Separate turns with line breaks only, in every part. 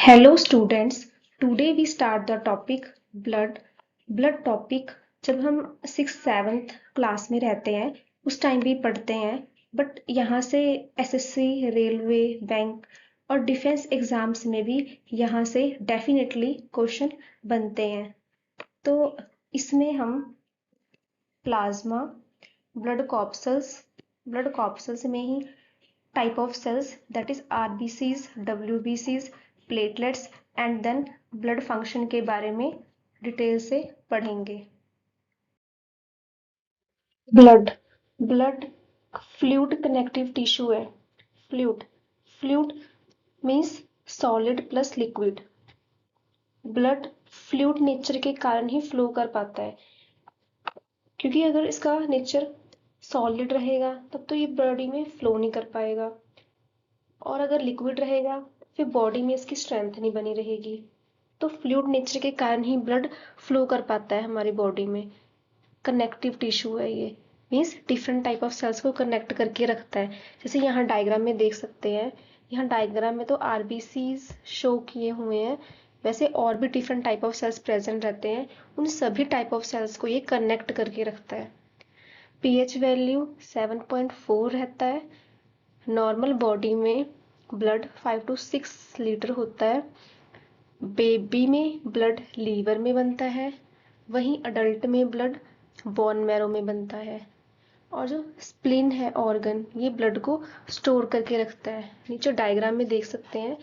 Hello students, today we start the topic blood. Blood topic जब हम 6th-7th class में रहते हैं उस टाइम भी पढ़ते हैं, बट यहाँ से एसएससी, रेलवे, बैंक और डिफेंस एग्जाम्स में भी यहाँ से डेफिनेटली क्वेश्चन बनते हैं। तो इसमें हम प्लाज्मा, ब्लड कॉर्पसल्स में ही type of cells, that is RBCs, WBCs, platelets and then blood function के बारे में डिटेल से पढ़ेंगे। ब्लड फ्लूइड कनेक्टिव टिश्यू है। Fluid means solid plus liquid. Blood fluid nature के कारण ही फ्लो कर पाता है, क्योंकि अगर इसका नेचर सॉलिड रहेगा तब तो ये बॉडी में फ्लो नहीं कर पाएगा, और अगर लिक्विड रहेगा फिर बॉडी में इसकी स्ट्रेंथ नहीं बनी रहेगी। तो फ्लूइड नेचर के कारण ही ब्लड फ्लो कर पाता है हमारी बॉडी में। कनेक्टिव टिश्यू है ये, means different type of cells को कनेक्ट करके रखता है। जैसे यहाँ डायग्राम में देख सकते हैं, यहाँ डायग्राम में तो आरबीसीज शो किए हुए हैं, वैसे और भी different type of cells present रहते हैं। उन सभी टाइप ऑफ सेल्स को ये कनेक्ट करके रखता है। पीएच वैल्यू 7.4 रहता है। नॉर्मल बॉडी में ब्लड 5 to 6 लीटर होता है। बेबी में ब्लड लीवर में बनता है, वहीं अडल्ट में ब्लड बोन मैरो में बनता है। और जो स्प्लीन है ऑर्गन, ये ब्लड को स्टोर करके रखता है। नीचे डायग्राम में देख सकते हैं,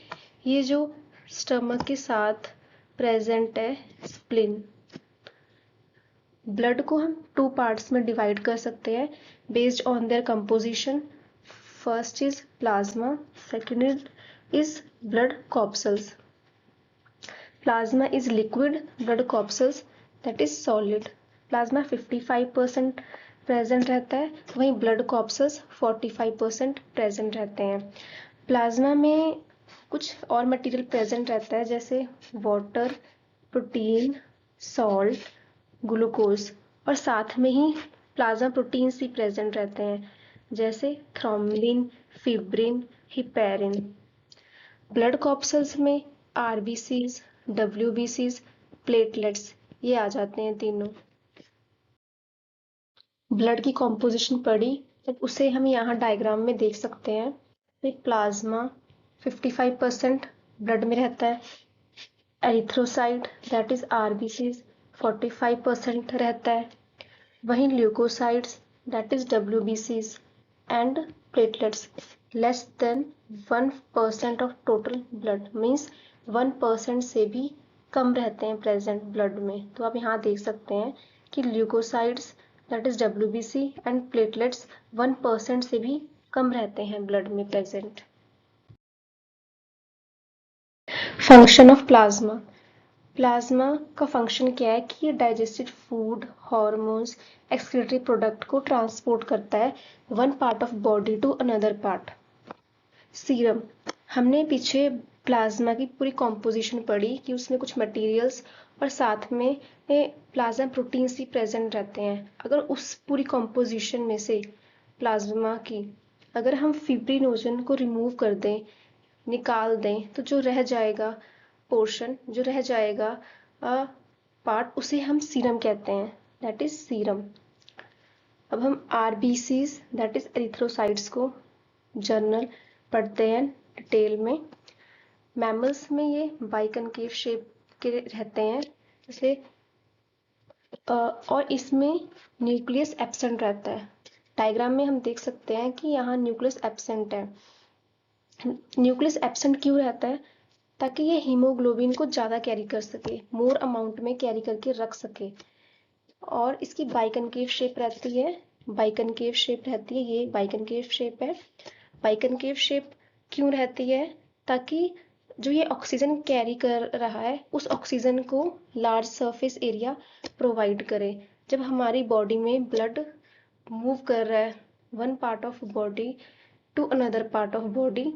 ये जो स्टमक के साथ प्रेजेंट है स्प्लीन। ब्लड को हम 2 पार्ट्स में डिवाइड कर सकते हैं based on their composition. First is plasma, second is blood corpuscles. Plasma is liquid, blood corpuscles that is solid. Plasma 55% present रहता है, वहीं ब्लड कॉर्पसल्स 45% प्रेजेंट रहते हैं। प्लाज्मा में कुछ और मटेरियल प्रेजेंट रहता है, जैसे वाटर, प्रोटीन, सॉल्ट, ग्लूकोज, और साथ में ही प्लाज्मा प्रोटीन्स भी प्रेजेंट रहते हैं, जैसे thrombin, fibrin, heparin. Blood corpuscles में आरबीसीज, डब्ल्यूबीसीज, प्लेटलेट्स ये आ जाते हैं तीनों। ब्लड की कॉम्पोजिशन पढ़ी, तो उसे हम यहाँ डायग्राम में देख सकते हैं। प्लाज्मा 55% ब्लड में रहता है। एरिथ्रोसाइट दैट इज आरबीसीज 45% रहता है। वहीं ल्यूकोसाइट्स दैट इज डब्ल्यूबीसीज and platelets less than 1% of total blood, means 1% से भी कम रहते हैं प्रेजेंट ब्लड में। तो आप यहाँ देख सकते हैं कि leukocytes that is WBC and platelets 1% से भी कम रहते हैं ब्लड में present. Function of plasma. Plasma का फंक्शन क्या है कि ये digested food, hormones, excretory product को ट्रांसपोर्ट करता है one part of body to another part. Serum, हमने पीछे प्लाज्मा की पूरी कॉम्पोजिशन पढ़ी कि उसमें कुछ मटेरियल्स और साथ में प्लाज्मा प्रोटीन्स भी प्रेजेंट रहते हैं। अगर उस पूरी कॉम्पोजिशन में से प्लाज्मा की अगर हम फिब्रिनोजन को रिमूव कर दें, निकाल दें, तो जो रह जाएगा पोर्शन, जो रह जाएगा पार्ट, उसे हम सीरम कहते हैं, दैट इज सीरम। अब हम आरबीसीज दैट इज एरिथ्रोसाइट्स को जर्नल पढ़ते हैं डिटेल में। मैमल्स में ये बाइकनकेव शेप के रहते हैं, जैसे और इसमें न्यूक्लियस एब्सेंट रहता है। डायग्राम में हम देख सकते हैं कि यहाँ न्यूक्लियस एब्सेंट है। न्यूक्लियस एब्सेंट क्यों रहता है? ताकि ये हीमोग्लोबिन को ज़्यादा कैरी कर सके, मोर अमाउंट में कैरी करके रख सके। और इसकी बाइकनकेव शेप रहती है, बाइकनकेव शेप रहती है, ये बाइकनकेव शेप है। बाइकनकेव शेप क्यों रहती है? ताकि जो ये ऑक्सीजन कैरी कर रहा है उस ऑक्सीजन को लार्ज सरफेस एरिया प्रोवाइड करे। जब हमारी बॉडी में ब्लड मूव कर रहा है one part of body to another part of body,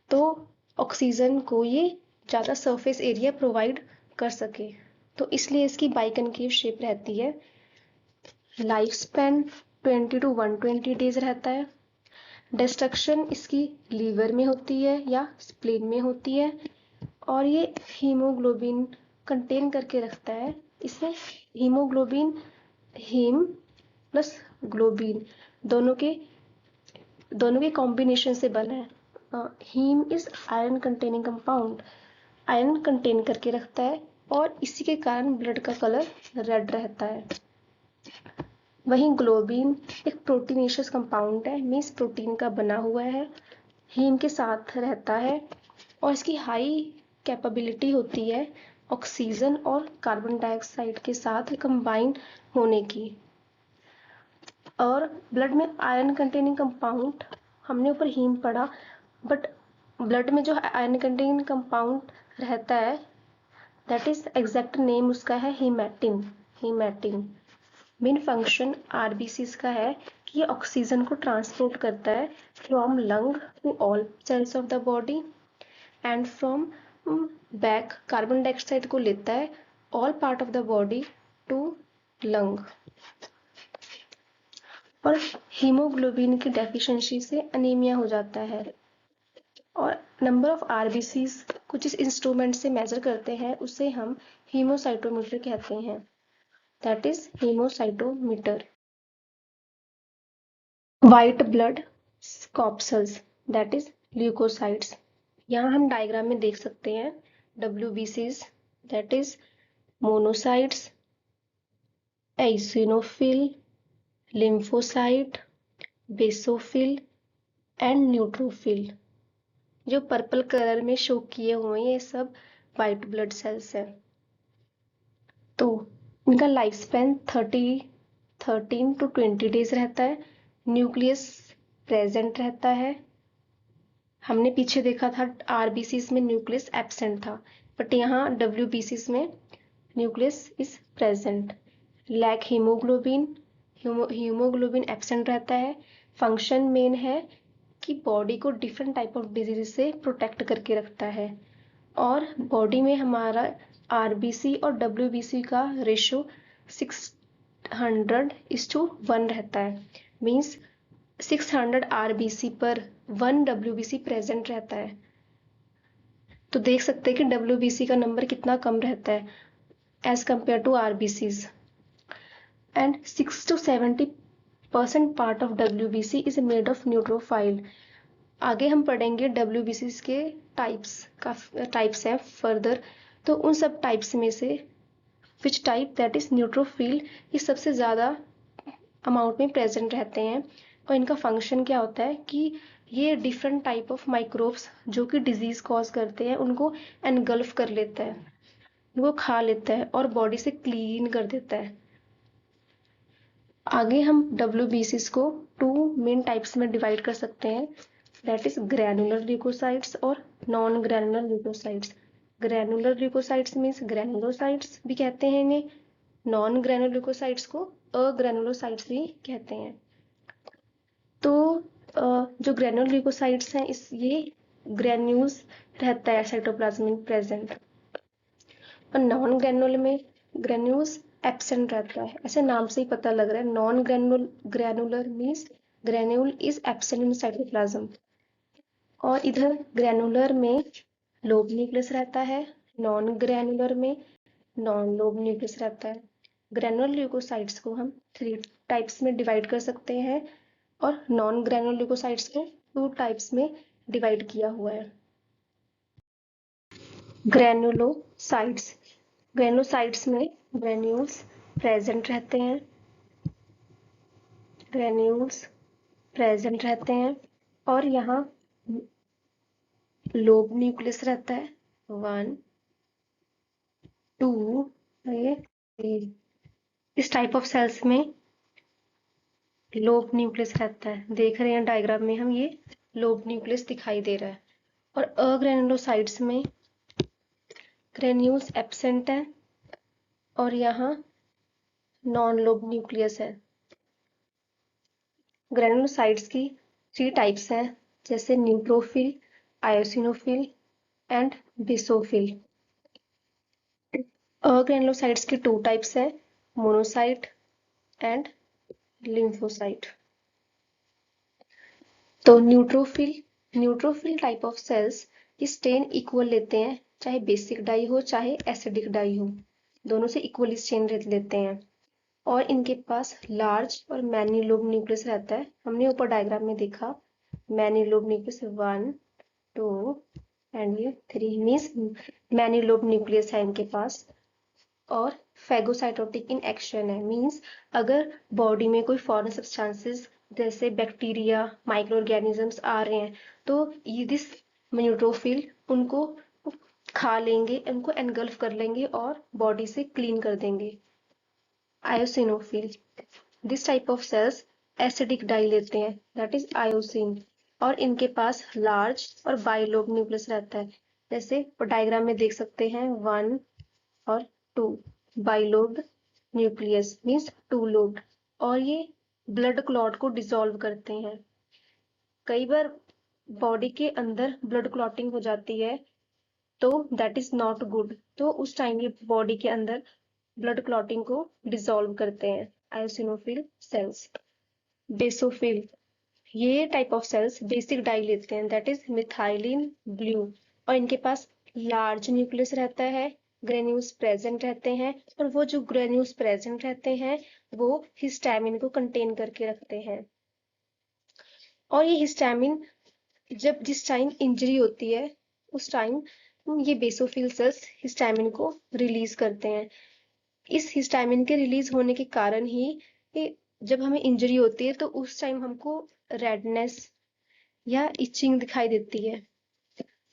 तो ऑक्सीजन को ये ज़्यादा सरफेस एरिया प्रोवाइड कर सके, तो इसलिए इसकी बाइकनकेव शेप रहती है। लाइफ स्पैन 20 to 120 डेज रहता है। डिस्ट्रक्शन इसकी लीवर में होती है या स्प्लीन में होती है। और ये हीमोग्लोबिन कंटेन करके रखता है। इसमें हीमोग्लोबिन हीम प्लस ग्लोबिन दोनों के कॉम्बिनेशन से बना है। Haem is iron containing compound, iron contain करके रखता है और इसी के कारण ब्लड का कलर रेड रहता है। वहीं ग्लोबिन एक प्रोटीनेशियस कंपाउंड है, मीन्स प्रोटीन का बना हुआ है, हीम के साथ रहता है और इसकी हाई कैपेबिलिटी होती है ऑक्सीजन और कार्बन डाइऑक्साइड के साथ कंबाइन होने की। और ब्लड में आयरन कंटेनिंग कंपाउंड, हमने ऊपर हीम पढ़ा, बट ब्लड में जो आयरन कंटेनिंग कंपाउंड रहता है दैट इज एग्जैक्ट नेम उसका है haematin. Haematin main function RBCs का है कि ये ऑक्सीजन को ट्रांसपोर्ट करता है from lung to all cells of the body and from back carbon dioxide को लेता है all part of the body to lung. और हीमोग्लोबिन की डेफिशिएंसी से अनीमिया हो जाता है। और नंबर ऑफ आरबीसीज कुछ इस इंस्ट्रूमेंट से मेजर करते हैं, उसे हम हीमोसाइटोमीटर कहते हैं, that is haemocytometer. White blood corpuscles that is leukocytes. यहाँ हम डायग्राम में देख सकते हैं WBCs that is monocytes, eosinophil, lymphocyte, basophil and neutrophil. जो पर्पल कलर में शो किए हुए हैं ये सब व्हाइट ब्लड सेल्स हैं। तो इनका लाइफ स्पैन 13 to 20 डेज रहता है। न्यूक्लियस प्रेजेंट रहता है। हमने पीछे देखा था आरबीसीज में न्यूक्लियस एब्सेंट था, बट यहाँ WBCs में nucleus is present. Lack haemoglobin, haemoglobin absent रहता है। फंक्शन मेन है कि बॉडी को डिफरेंट टाइप ऑफ डिजीज से प्रोटेक्ट करके रखता है। और बॉडी में हमारा आरबीसी और WBC का रेशो 600:1 रहता है, मीन्स 600 आरबीसी पर 1 WBC प्रेजेंट रहता है। तो देख सकते हैं कि WBC का नंबर कितना कम रहता है as compare to RBCs. And 6 to 70% part of WBC is made of neutrophil. आगे हम पढ़ेंगे WBCs के टाइप्स हैं फर्दर, तो उन सब टाइप्स में से which type that is neutrophil ये सबसे ज़्यादा अमाउंट में प्रेजेंट रहते हैं। और इनका फंक्शन क्या होता है कि ये डिफरेंट टाइप ऑफ माइक्रोब्स जो कि डिजीज कॉज करते हैं उनको एनगल्फ कर लेता है, उनको खा लेता है और बॉडी से क्लीन कर देता है। आगे हम WBCs को 2 मेन टाइप्स में डिवाइड कर सकते हैं, दैट इज ग्रैनुलर ल्यूकोसाइट्स और non granular leukocytes. Granular leukocytes means granulocytes भी कहते हैं इन्हें, नॉन ग्रैनुलर ल्यूकोसाइट्स को अग्रैनुलोसाइट्स भी कहते हैं। तो जो ग्रैनुलर ल्यूकोसाइट्स हैं ये ग्रैन्यूल्स रहता है साइटोप्लाज्म में प्रेजेंट, और नॉन ग्रैनुलर में ग्रैन्यूल्स एब्सेंट रहता है। ऐसे नाम से ही पता लग रहा है, non granular means granule is absent in cytoplasm. और इधर ग्रैनुलर में लोब न्यूक्लियस रहता है, नॉन ग्रैनुलर में नॉन लोब न्यूक्लियस रहता है। ग्रैनुलर ल्यूकोसाइट्स को हम 3 टाइप्स में डिवाइड कर सकते हैं और नॉन ग्रैनुलर ल्यूकोसाइट्स को 2 टाइप्स में डिवाइड किया हुआ है। ग्रैनुलोसाइट्स, ग्रैनुलोसाइट्स में ग्रैन्यूल्स प्रेजेंट रहते हैं, ग्रैन्यूल्स प्रेजेंट रहते हैं और यहाँ लोब न्यूक्लियस रहता है 1 2 3। इस टाइप ऑफ सेल्स में लोब न्यूक्लियस रहता है, देख रहे हैं डायग्राम में हम, ये लोब न्यूक्लियस दिखाई दे रहा है। और अग्रैनुलोसाइट्स में ग्रैन्यूल्स एब्सेंट है और यहाँ नॉन लोब न्यूक्लियस है। ग्रैनुलोसाइट्स की 3 टाइप्स हैं, जैसे न्यूट्रोफिल, आयोसिनोफिल एंड बेसोफिल। अग्रैनुलोसाइट्स की 2 टाइप्स हैं, मोनोसाइट एंड लिम्फोसाइट। तो न्यूट्रोफिल टाइप ऑफ सेल्स ये स्टेन इक्वल लेते हैं चाहे बेसिक डाई हो चाहे एसिडिक डाई हो, दोनों से इक्वली चेन लेते हैं। और इनके पास लार्ज और मैनी लोब न्यूक्लियस रहता है। हमने ऊपर डायग्राम में देखा, मैनी लोब न्यूक्लियस 1 2 एंड ये 3 मीन्स मैनी लोब न्यूक्लियस है इनके पास। और फेगोसाइटोटिक इन एक्शन है, मीन्स अगर बॉडी में कोई फॉरेन सब्सटेंसेस जैसे बैक्टीरिया माइक्रो ऑर्गेनिजम्स आ रहे हैं तो ये दिस न्यूट्रोफिल उनको खा लेंगे, उनको एनगल्फ कर लेंगे और बॉडी से क्लीन कर देंगे। Eosinophil, this type of cells acidic dye लेते हैं, दैट इज आयोसिन। और इनके पास लार्ज और बाइलोब न्यूक्लियस रहता है, जैसे डायग्राम में देख सकते हैं 1 और 2 बाइलोब न्यूक्लियस मीन्स 2 लोब। और ये ब्लड क्लॉट को डिसॉल्व करते हैं। कई बार बॉडी के अंदर ब्लड क्लॉटिंग हो जाती है तो दैट इज नॉट गुड, तो उस टाइम ये बॉडी के अंदर ब्लड क्लॉटिंग को डिसॉल्व करते हैं। Eosinophil cells. बेसोफिल, ये type of cells basic dye लेते हैं, दैट इज मिथाइलिन ब्लू। और इनके पास लार्ज न्यूक्लियस रहता है, ग्रेन्यूल्स प्रेजेंट रहते हैं, और वो जो ग्रेन्यूल्स प्रेजेंट रहते हैं वो हिस्टामिन को कंटेन करके रखते हैं। और ये हिस्टामिन जब जिस टाइम इंजरी होती है उस टाइम ये बेसोफिल सेल्स हिस्टामिन को रिलीज करते हैं। इस हिस्टामिन के रिलीज होने के कारण ही जब हमें इंजरी होती है तो उस टाइम हमको रेडनेस या इचिंग दिखाई देती है।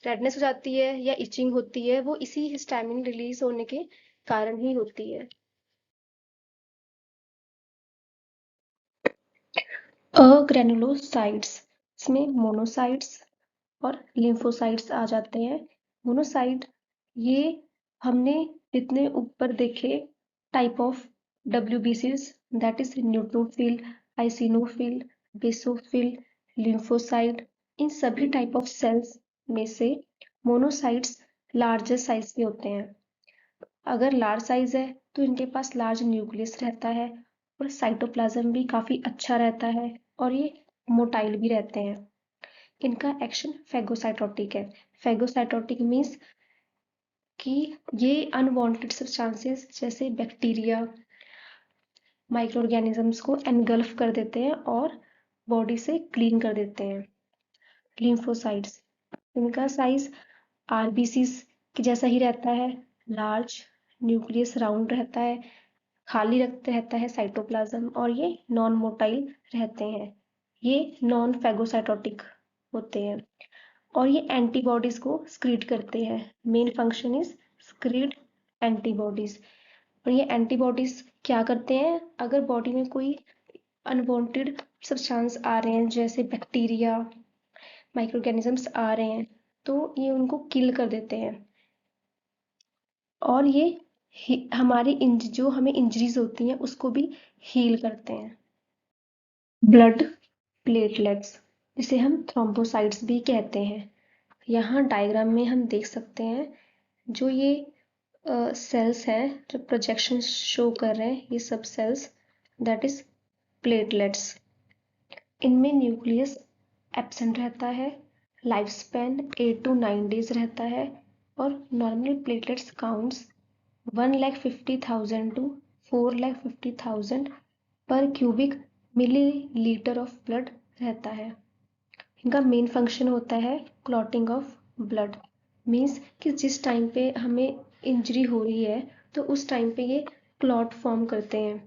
रेडनेस हो जाती है या इचिंग होती है, वो इसी हिस्टामिन रिलीज होने के कारण ही होती है। ग्रेनुलोसाइट्स, इसमें मोनोसाइट्स और लिम्फोसाइट्स आ जाते हैं। मोनोसाइट ये हमने जितने ऊपर देखे type of WBCs, that is neutrophil, eosinophil, basophil, lymphocyte, इन सभी टाइप ऑफ सेल्स में से मोनोसाइट्स लार्जेस्ट साइज के होते हैं। अगर लार्ज साइज है तो इनके पास लार्ज न्यूक्लियस रहता है और साइटोप्लाज्म भी काफी अच्छा रहता है और ये मोटाइल भी रहते हैं। इनका एक्शन फेगोसाइटोटिक है। फेगोसाइटोटिक मीन्स कि ये अनवांटेड सब्सटेंसेस जैसे बैक्टीरिया माइक्रो ऑर्गेनिजम्स को एनगल्फ कर देते हैं और बॉडी से क्लीन कर देते हैं। लिम्फोसाइट्स, इनका साइज आरबीसी के जैसा ही रहता है, लार्ज, न्यूक्लियस राउंड रहता है, खाली रहता है साइटोप्लाज्म, और ये नॉन मोटाइल रहते हैं। ये नॉन फेगोसाइटोटिक होते हैं और ये एंटीबॉडीज को स्क्रीट करते हैं। Main function is स्क्रीट antibodies. और ये एंटीबॉडीज क्या करते हैं, अगर बॉडी में कोई अनवांटेड सब्सटेंस आ रहे हैं जैसे बैक्टीरिया माइक्रो ऑर्गेनिजम्स आ रहे हैं तो ये उनको किल कर देते हैं। और ये हमारी जो हमें इंजरीज होती हैं उसको भी हील करते हैं। ब्लड प्लेटलेट्स, जिसे हम थ्रोम्बोसाइट्स भी कहते हैं। यहाँ डायग्राम में हम देख सकते हैं जो ये सेल्स हैं जो प्रोजेक्शन शो कर रहे हैं, ये सब सेल्स दैट इज प्लेटलेट्स। इनमें न्यूक्लियस एब्सेंट रहता है, लाइफ स्पैन 8 to 9 डेज रहता है और नॉर्मल प्लेटलेट्स काउंट्स 1,50,000 to 4,50,000 पर क्यूबिक मिलीलीटर ऑफ ब्लड रहता है। इनका मेन फंक्शन होता है क्लॉटिंग ऑफ ब्लड, मीन्स कि जिस टाइम पे हमें इंजरी हो रही है तो उस टाइम पे ये क्लॉट फॉर्म करते हैं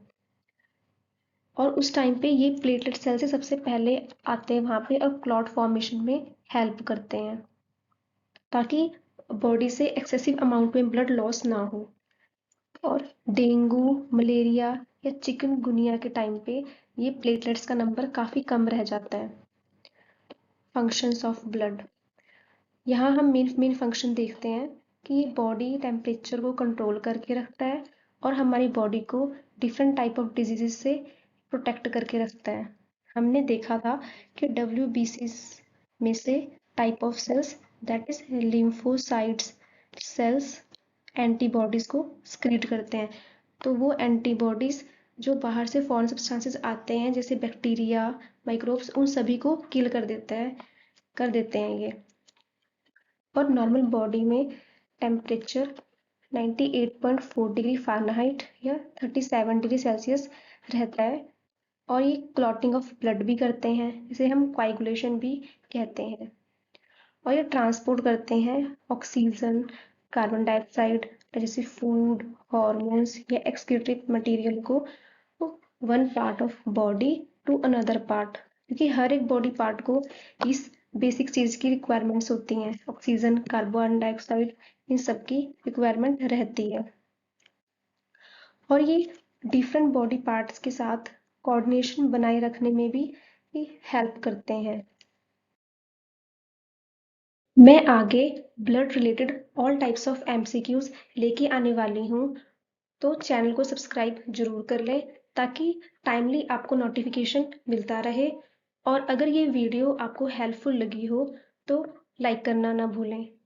और उस टाइम पे ये प्लेटलेट सेल से सबसे पहले आते हैं वहाँ पे और क्लॉट फॉर्मेशन में हेल्प करते हैं ताकि बॉडी से एक्सेसिव अमाउंट में ब्लड लॉस ना हो। और डेंगू, मलेरिया या चिकनगुनिया के टाइम पे ये प्लेटलेट्स का नंबर काफ़ी कम रह जाता है। फंक्शंस ऑफ ब्लड, यहाँ हम मेन फंक्शन देखते हैं कि ये बॉडी टेम्परेचर को कंट्रोल करके रखता है और हमारी बॉडी को डिफरेंट टाइप ऑफ डिजीजेस से प्रोटेक्ट करके रखता है। हमने देखा था कि WBCs में से type of cells that is lymphocytes cells antibodies को स्क्रीट करते हैं। तो वो एंटीबॉडीज जो बाहर से फॉरेन सब्सटेंसेस आते हैं जैसे बैक्टीरिया माइक्रोब्स उन सभी को किल कर देते हैं ये। और नॉर्मल बॉडी में टेम्परेचर 98.4 डिग्री फ़ारेनहाइट या 37 डिग्री सेल्सियस रहता है। और ये क्लॉटिंग ऑफ ब्लड भी करते हैं, इसे हम कोएगुलेशन भी कहते हैं। और ये ट्रांसपोर्ट करते हैं ऑक्सीजन, कार्बन डाइऑक्साइड जैसे फूड, हॉर्मोन्स या एक्सक्रीटेड मटेरियल को one part of body to another part, क्योंकि हर एक बॉडी पार्ट को इस बेसिक चीज़ की रिक्वायरमेंट्स होती हैं, ऑक्सीजन, कार्बन डाइऑक्साइड, इन सब की रिक्वायरमेंट रहती है। और ये डिफरेंट बॉडी पार्ट्स के साथ कोऑर्डिनेशन बनाए रखने में भी हेल्प करते हैं। मैं आगे blood related all types of MCQs लेके आने वाली हूँ, तो चैनल को सब्सक्राइब जरूर कर लें ताकि टाइमली आपको नोटिफिकेशन मिलता रहे। और अगर ये वीडियो आपको हेल्पफुल लगी हो तो लाइक करना ना भूलें।